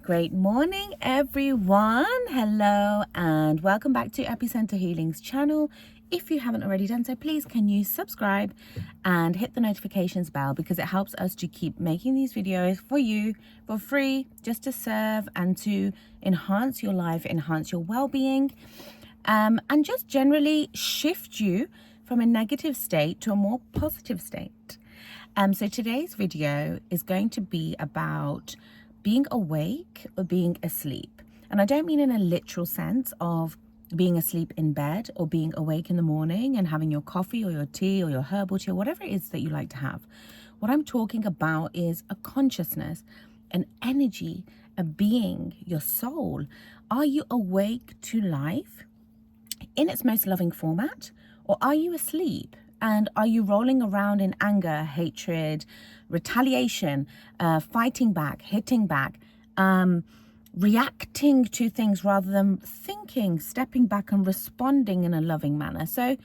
Great morning, everyone. Hello and welcome back to Epicenter Healing's channel. If you haven't already done so, please can you subscribe and hit the notifications bell, because it helps us to keep making these videos for you for free, just to serve and to enhance your life, enhance your well-being, and just generally shift you from a negative state to a more positive state. So today's video is going to be about being awake or being asleep. And I don't mean in a literal sense of being asleep in bed or being awake in the morning and having your coffee or your tea or your herbal tea or whatever it is that you like to have. What I'm talking about is a consciousness, an energy, a being, your soul. Are you awake to life in its most loving format, or are you asleep? And are you rolling around in anger, hatred, retaliation, fighting back, hitting back, reacting to things rather than thinking, stepping back and responding in a loving manner? So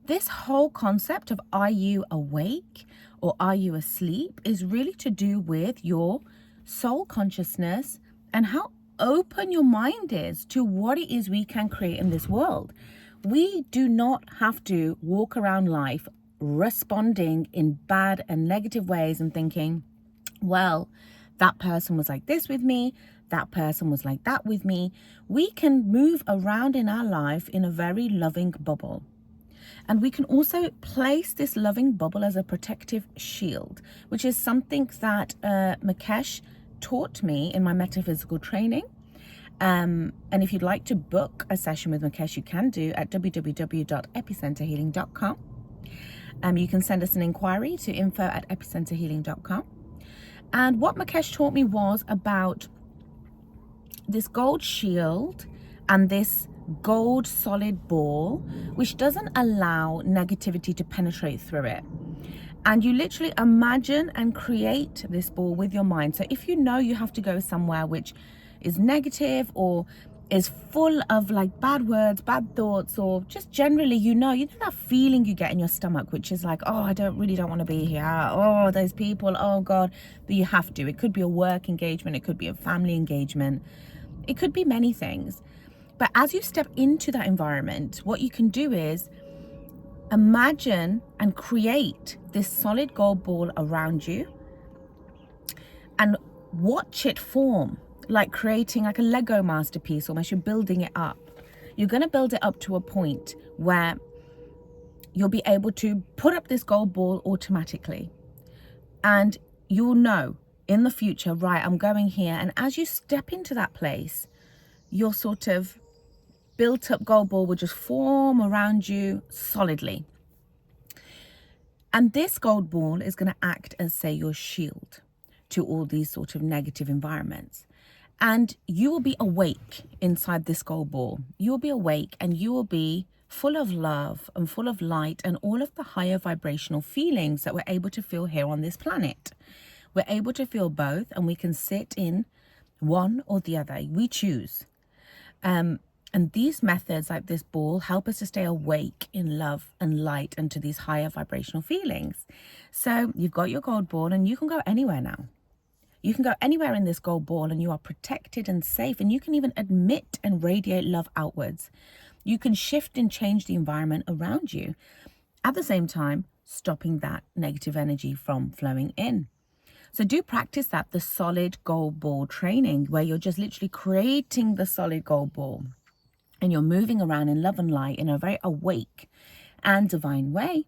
this whole concept of are you awake or are you asleep is really to do with your soul consciousness and how open your mind is to what it is we can create in this world. We do not have to walk around life responding in bad and negative ways and thinking, well, that person was like this with me, that person was like that with me. We can move around in our life in a very loving bubble. And we can also place this loving bubble as a protective shield, which is something that Mukesh taught me in my metaphysical training. And if you'd like to book a session with Mukesh, you can do at www.epicenterhealing.com. You can send us an inquiry to info@epicenterhealing.com. And what Mukesh taught me was about this gold shield and this gold solid ball, which doesn't allow negativity to penetrate through it. And you literally imagine and create this ball with your mind. So if you know you have to go somewhere which is negative or is full of like bad words, bad thoughts, or just generally, you know that feeling you get in your stomach, which is like, oh, I don't want to be here. Oh, those people, oh God, but you have to. It could be a work engagement. It could be a family engagement. It could be many things. But as you step into that environment, what you can do is imagine and create this solid gold ball around you and watch it form, like creating like a Lego masterpiece, almost. You're building it up. You're going to build it up to a point where you'll be able to put up this gold ball automatically. And you'll know in the future, right, I'm going here. And as you step into that place, your sort of built up gold ball will just form around you solidly. And this gold ball is going to act as, say, your shield to all these sort of negative environments. And you will be awake inside this gold ball. You will be awake and you will be full of love and full of light and all of the higher vibrational feelings that we're able to feel here on this planet. We're able to feel both, and we can sit in one or the other. We choose. And these methods, like this ball, help us to stay awake in love and light and to these higher vibrational feelings. So you've got your gold ball and you can go anywhere now. You can go anywhere in this gold ball and you are protected and safe, and you can even emit and radiate love outwards. You can shift and change the environment around you, at the same time stopping that negative energy from flowing in. So do practice that, the solid gold ball training, where you're just literally creating the solid gold ball and you're moving around in love and light in a very awake and divine way.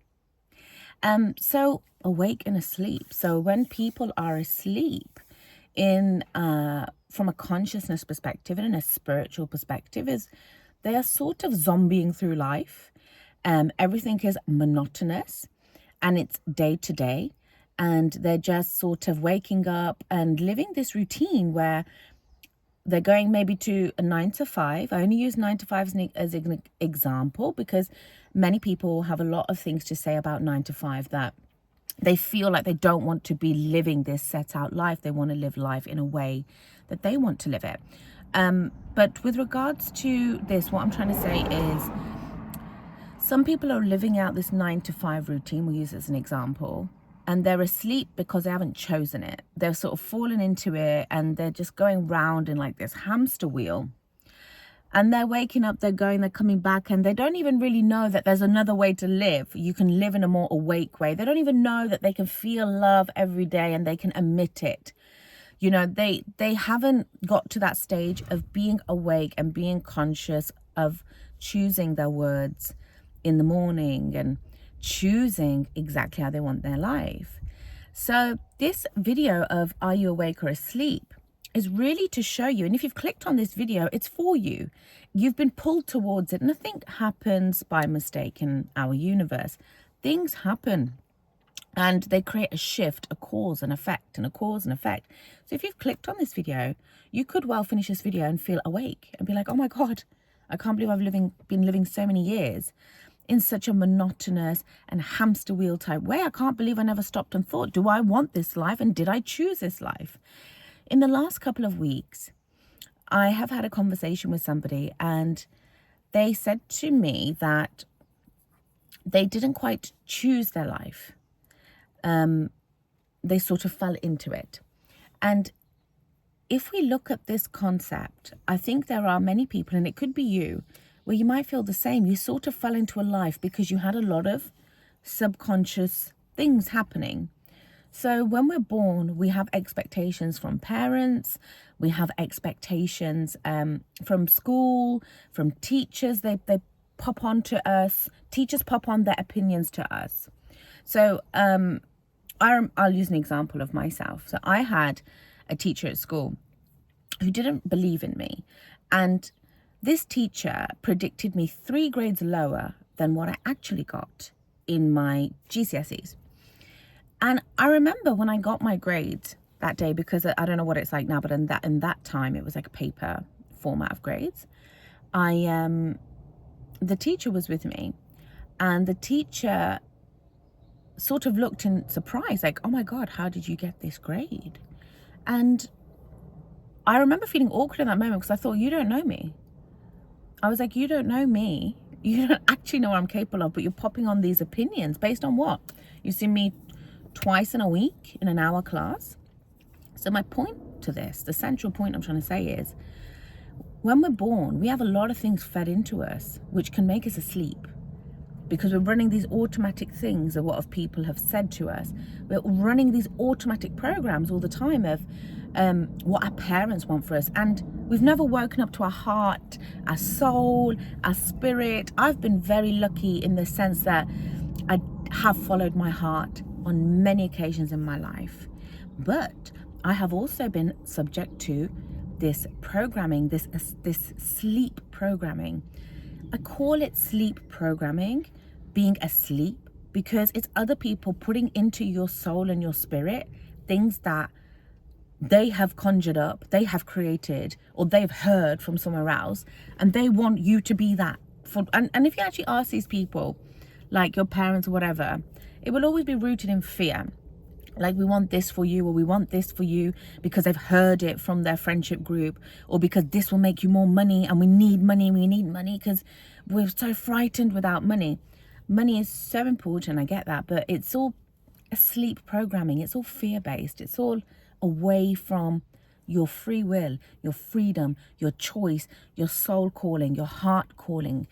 So awake and asleep. So when people are asleep in from a consciousness perspective and in a spiritual perspective, is they are sort of zombieing through life. Everything is monotonous and it's day to day, and they're just sort of waking up and living this routine where they're going maybe to a 9 to 5. I only use 9 to 5 as an example because many people have a lot of things to say about 9 to 5, that they feel like they don't want to be living this set out life. They want to live life in a way that they want to live it. But with regards to this, what I'm trying to say is some people are living out this 9 to 5 routine. We'll use it as an example. and they're asleep because they haven't chosen it. They're sort of fallen into it, and they're just going round in like this hamster wheel. And they're waking up, they're going, they're coming back, and they don't even really know that there's another way to live. You can live in a more awake way. They don't even know that they can feel love every day and they can emit it. You know, they haven't got to that stage of being awake and being conscious of choosing their words in the morning and choosing exactly how they want their life. So this video of Are You Awake or Asleep is really to show you, and if you've clicked on this video, it's for you. You've been pulled towards it. Nothing happens by mistake in our universe. Things happen and they create a shift, a cause and effect, and a cause and effect. So if you've clicked on this video, you could well finish this video and feel awake and be like, oh my God, I can't believe I've been living so many years in such a monotonous and hamster wheel type way. I can't believe I never stopped and thought, do I want this life, and did I choose this life? In the last couple of weeks, I have had a conversation with somebody, and they said to me that they didn't quite choose their life. They sort of fell into it. And if we look at this concept, I think there are many people, and it could be you, where you might feel the same. You sort of fell into a life because you had a lot of subconscious things happening. So when we're born, we have expectations from parents, we have expectations from school, from teachers. They pop on to us. Teachers pop on their opinions to us. So I'll use an example of myself. So I had a teacher at school who didn't believe in me. And this teacher predicted me 3 grades lower than what I actually got in my GCSEs. And I remember when I got my grades that day, because I don't know what it's like now, but in that time it was like a paper format of grades. The teacher was with me, and the teacher sort of looked in surprise, like, oh my God, how did you get this grade? And I remember feeling awkward in that moment because I thought, you don't know me. I was like, you don't know me. You don't actually know what I'm capable of, but you're popping on these opinions based on what? You see me twice in a week in an hour class. So my point to this, the central point I'm trying to say is, when we're born, we have a lot of things fed into us which can make us asleep, because we're running these automatic things of what people have said to us. We're running these automatic programs all the time of what our parents want for us, and we've never woken up to our heart, our soul, our spirit. I've been very lucky in the sense that I have followed my heart on many occasions in my life, but I have also been subject to this programming, this sleep programming. I call it sleep programming, being asleep, because it's other people putting into your soul and your spirit things that they have conjured up, they have created, or they've heard from somewhere else, and they want you to be that. And if you actually ask these people, like your parents or whatever, it will always be rooted in fear. Like, we want this for you, or we want this for you because they've heard it from their friendship group, or because this will make you more money, and we need money because we're so frightened without money. Money is so important, I get that, but it's all sleep programming. It's all fear-based. It's all away from your free will, your freedom, your choice, your soul calling, your heart calling.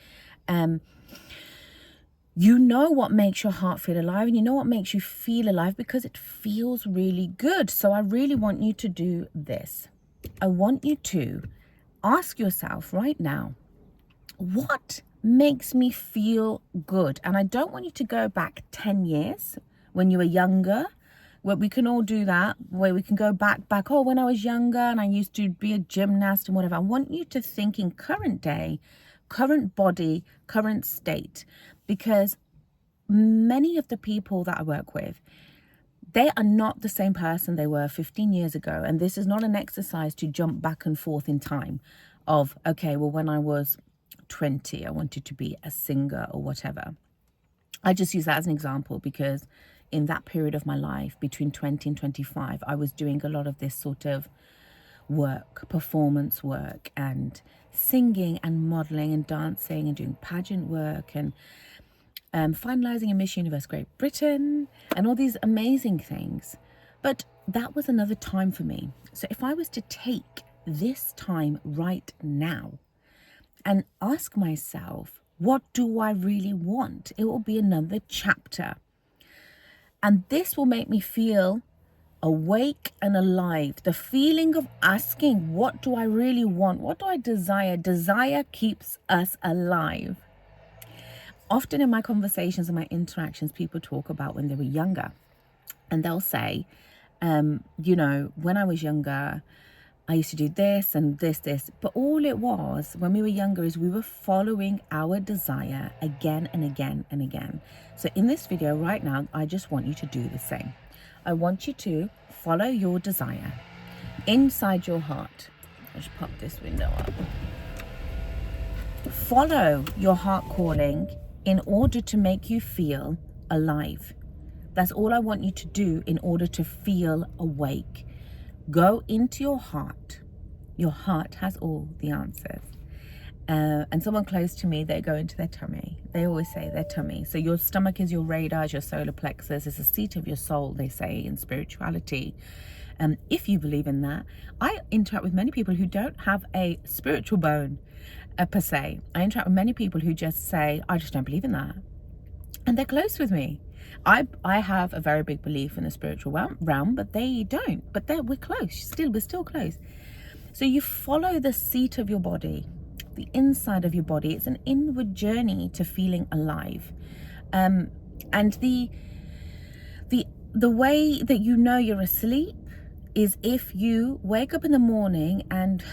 You know what makes your heart feel alive, and you know what makes you feel alive because it feels really good. So I really want you to do this. I want you to ask yourself right now, what makes me feel good? And I don't want you to go back 10 years when you were younger. Where we can all do that, where we can go back, oh, when I was younger and I used to be a gymnast and whatever. I want you to think in current day, current body, current state, because many of the people that I work with, they are not the same person they were 15 years ago. And this is not an exercise to jump back and forth in time of, okay, well, when I was 20, I wanted to be a singer or whatever. I just use that as an example because in that period of my life, between 20 and 25, I was doing a lot of this sort of work, performance work, and singing and modeling and dancing and doing pageant work. And finalising a Miss Universe Great Britain, and all these amazing things. But that was another time for me. So if I was to take this time right now and ask myself, what do I really want? It will be another chapter. And this will make me feel awake and alive. The feeling of asking, what do I really want? What do I desire? Desire keeps us alive. Often in my conversations and my interactions, people talk about when they were younger, and they'll say, when I was younger, I used to do this and this. But all it was when we were younger is we were following our desire again and again and again. So in this video right now, I just want you to do the same. I want you to follow your desire inside your heart. I'll just pop this window up. Follow your heart calling in order to make you feel alive. That's all I want you to do in order to feel awake. Go into your heart. Your heart has all the answers. And someone close to me, they go into their tummy. They always say their tummy. So your stomach is your radar, your solar plexus. It's the seat of your soul, they say in spirituality. If you believe in that, I interact with many people who don't have a spiritual bone per se. I interact with many people who just say, I just don't believe in that. And they're close with me. I have a very big belief in the spiritual realm, but they don't. But we're close. We're still close. So you follow the seat of your body, the inside of your body. It's an inward journey to feeling alive. And the way that you know you're asleep is if you wake up in the morning and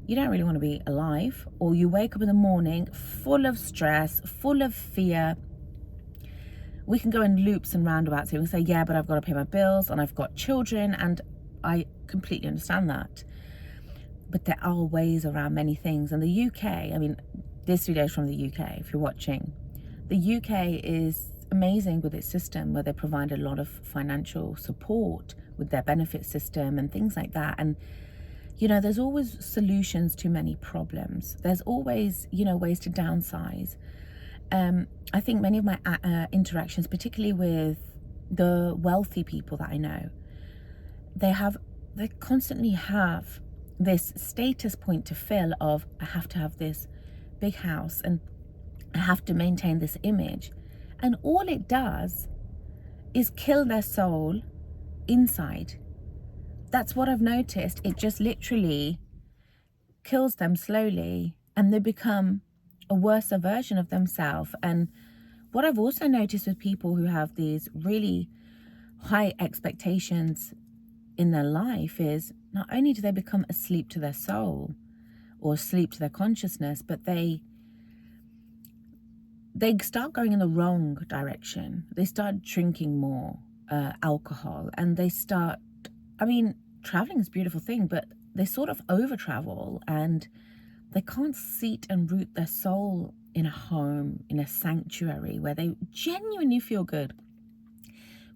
you don't really want to be alive, or you wake up in the morning full of stress, full of fear. We can go in loops and roundabouts here and say, yeah, but I've got to pay my bills and I've got children, and I completely understand that. But there are ways around many things. And the UK, I mean, this video is from the UK, if you're watching. The UK is amazing with its system, where they provide a lot of financial support with their benefit system and things like that. And, there's always solutions to many problems. There's always, ways to downsize. I think many of my interactions, particularly with the wealthy people that I know, they constantly have this status point to fill of, I have to have this big house and I have to maintain this image. And all it does is kill their soul inside. That's what I've noticed. It just literally kills them slowly, and they become a worse version of themselves. And what I've also noticed with people who have these really high expectations in their life is not only do they become asleep to their soul or asleep to their consciousness, but they start going in the wrong direction. They start drinking more alcohol, and they start, traveling is a beautiful thing, but they sort of over travel, and they can't seat and root their soul in a home, in a sanctuary where they genuinely feel good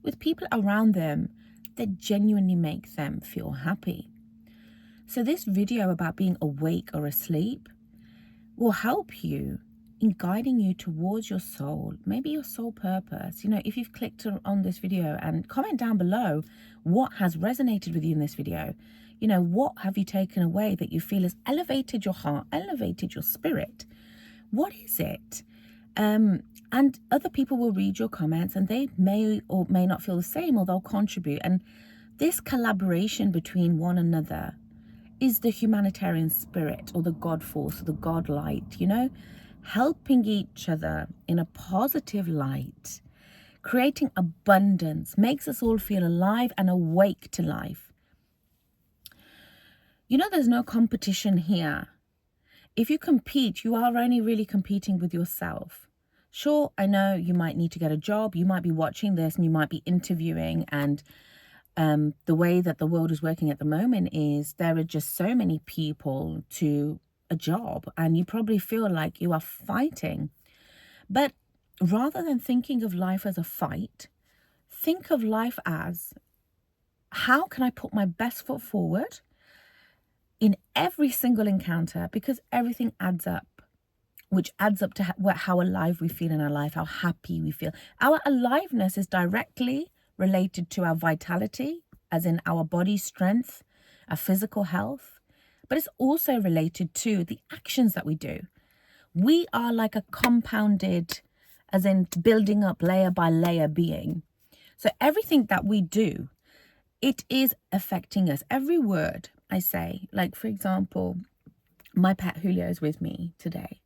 with people around them that genuinely make them feel happy. So this video about being awake or asleep will help you in guiding you towards your soul, maybe your soul purpose. If you've clicked on this video, and comment down below what has resonated with you in this video. What have you taken away that you feel has elevated your heart, elevated your spirit? What is it? And other people will read your comments, and they may or may not feel the same, or they'll contribute. And this collaboration between one another is the humanitarian spirit, or the God force, or the God light, helping each other in a positive light, creating abundance, makes us all feel alive and awake to life. There's no competition here. If you compete, you are only really competing with yourself. Sure, I know you might need to get a job. You might be watching this and you might be interviewing, and the way that the world is working at the moment is there are just so many people to a job, and you probably feel like you are fighting. But rather than thinking of life as a fight, think of life as, how can I put my best foot forward in every single encounter, because everything adds up. which adds up to how alive we feel in our life, how happy we feel. Our aliveness is directly related to our vitality, as in our body strength, our physical health, but it's also related to the actions that we do. We are like a compounded, as in building up layer by layer being. So everything that we do, it is affecting us. Every word I say, like for example, my pet Julio is with me today.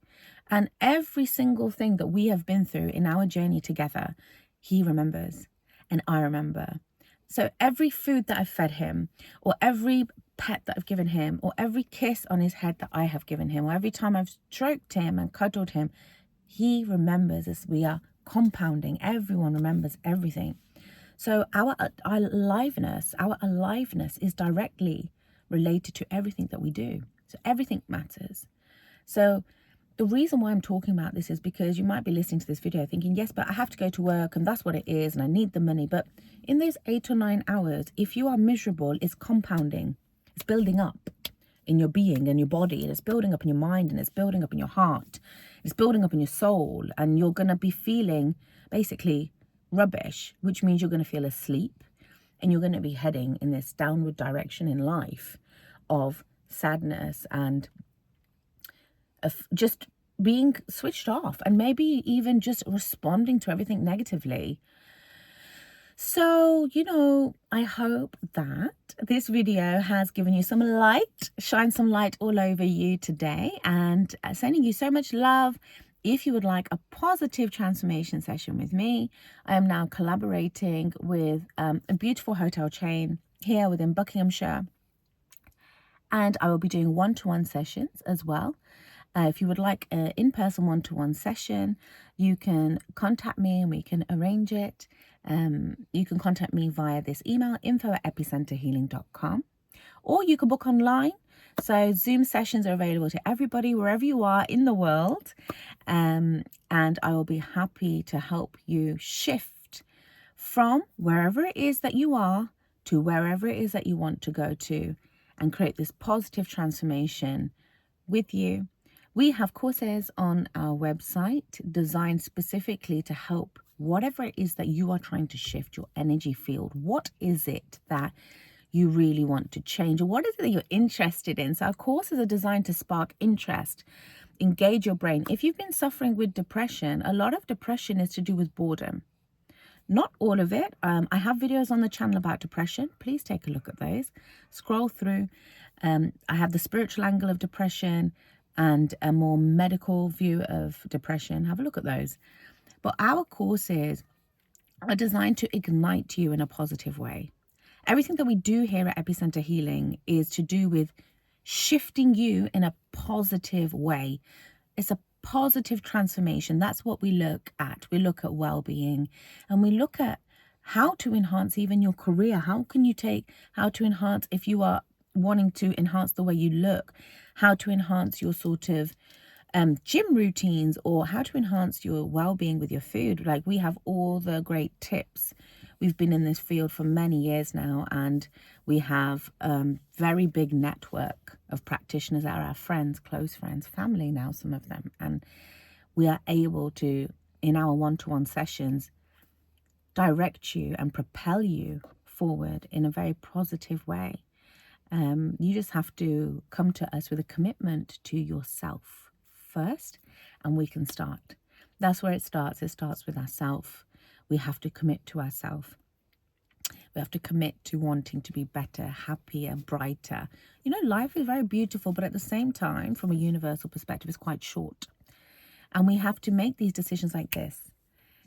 And every single thing that we have been through in our journey together, he remembers and I remember. So every food that I've fed him, or every pet that I've given him, or every kiss on his head that I have given him, or every time I've stroked him and cuddled him, he remembers as we are compounding. Everyone remembers everything. So our aliveness is directly related to everything that we do. So everything matters. So the reason why I'm talking about this is because you might be listening to this video thinking, yes, but I have to go to work and that's what it is and I need the money. But in those 8 or 9 hours, if you are miserable, it's compounding. It's building up in your being and your body, and it's building up in your mind, and it's building up in your heart. It's building up in your soul, and you're going to be feeling basically rubbish, which means you're going to feel asleep, and you're going to be heading in this downward direction in life of sadness and of just being switched off, and maybe even just responding to everything negatively. So, I hope that this video has given you some light, shine some light all over you today, and sending you so much love. If you would like a positive transformation session with me, I am now collaborating with a beautiful hotel chain here within Buckinghamshire, and I will be doing one-to-one sessions as well. If you would like an in-person one-to-one session, you can contact me and we can arrange it. You can contact me via this email, info@epicenterhealing.com, or you can book online. So Zoom sessions are available to everybody, wherever you are in the world. And I will be happy to help you shift from wherever it is that you are to wherever it is that you want to go to, and create this positive transformation with you. We have courses on our website designed specifically to help whatever it is that you are trying to shift, your energy field. What is it that you really want to change, or what is it that you're interested in? So our courses are designed to spark interest, engage your brain. If you've been suffering with depression, a lot of depression is to do with boredom. Not all of it. I have videos on the channel about depression. Please take a look at those. Scroll through. I have the spiritual angle of depression and a more medical view of depression. Have a look at those. But our courses are designed to ignite you in a positive way. Everything that we do here at Epicenter Healing is to do with shifting you in a positive way. It's a positive transformation. That's what we look at. We look at well-being, and we look at how to enhance even your career. How to enhance if you are wanting to enhance the way you look, how to enhance your sort of gym routines, or how to enhance your well-being with your food. Like, we have all the great tips. We've been in this field for many years now, and we have very big network of practitioners that are our friends, close friends, family now, some of them. And we are able to, in our one-to-one sessions, direct you and propel you forward in a very positive way. You just have to come to us with a commitment to yourself first, and we can start. That's where it starts. It starts with ourselves. We have to commit to ourselves. We have to commit to wanting to be better, happier, brighter. Life is very beautiful, but at the same time, from a universal perspective, it's quite short. And we have to make these decisions like this.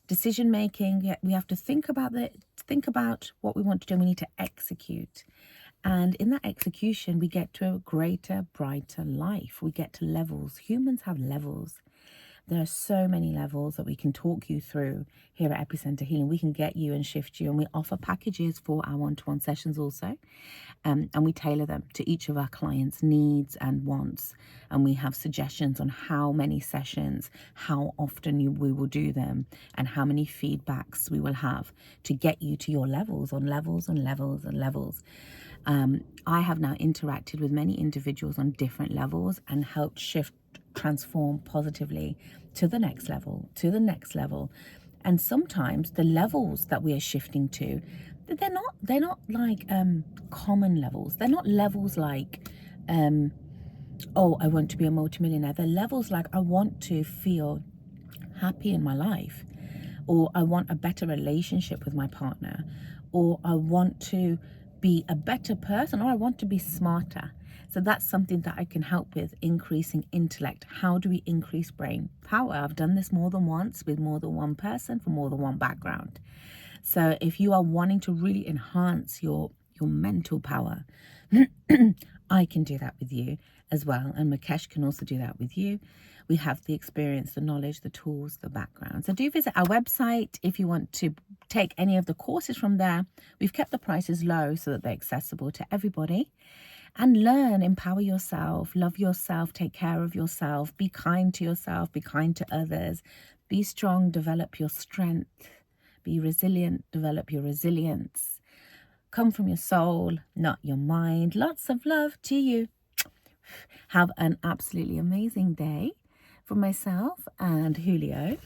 Decision making, we have to think about what we want to do, and we need to execute. And in that execution, we get to a greater, brighter life. We get to levels. Humans have levels. There are so many levels that we can talk you through here at Epicenter Healing. We can get you and shift you, and we offer packages for our one-to-one sessions also. And we tailor them to each of our clients' needs and wants. And we have suggestions on how many sessions, how often we will do them, and how many feedbacks we will have to get you to your levels, on levels and levels and levels. I have now interacted with many individuals on different levels and helped shift transform positively to the next level, to the next level. And sometimes the levels that we are shifting to, they're not like common levels. They're not levels like oh, I want to be a multimillionaire. They're levels like I want to feel happy in my life, or I want a better relationship with my partner, or I want to be a better person, or I want to be smarter. So that's something that I can help with, increasing intellect. How do we increase brain power? I've done this more than once with more than one person for more than one background. So if you are wanting to really enhance your mental power, I can do that with you as well. And Mukesh can also do that with you. We have the experience, the knowledge, the tools, the background. So do visit our website if you want to take any of the courses from there. We've kept the prices low so that they're accessible to everybody. And learn, empower yourself, love yourself, take care of yourself, be kind to yourself, be kind to others, be strong, develop your strength, be resilient, develop your resilience. Come from your soul, not your mind. Lots of love to you. Have an absolutely amazing day. From myself and Julio.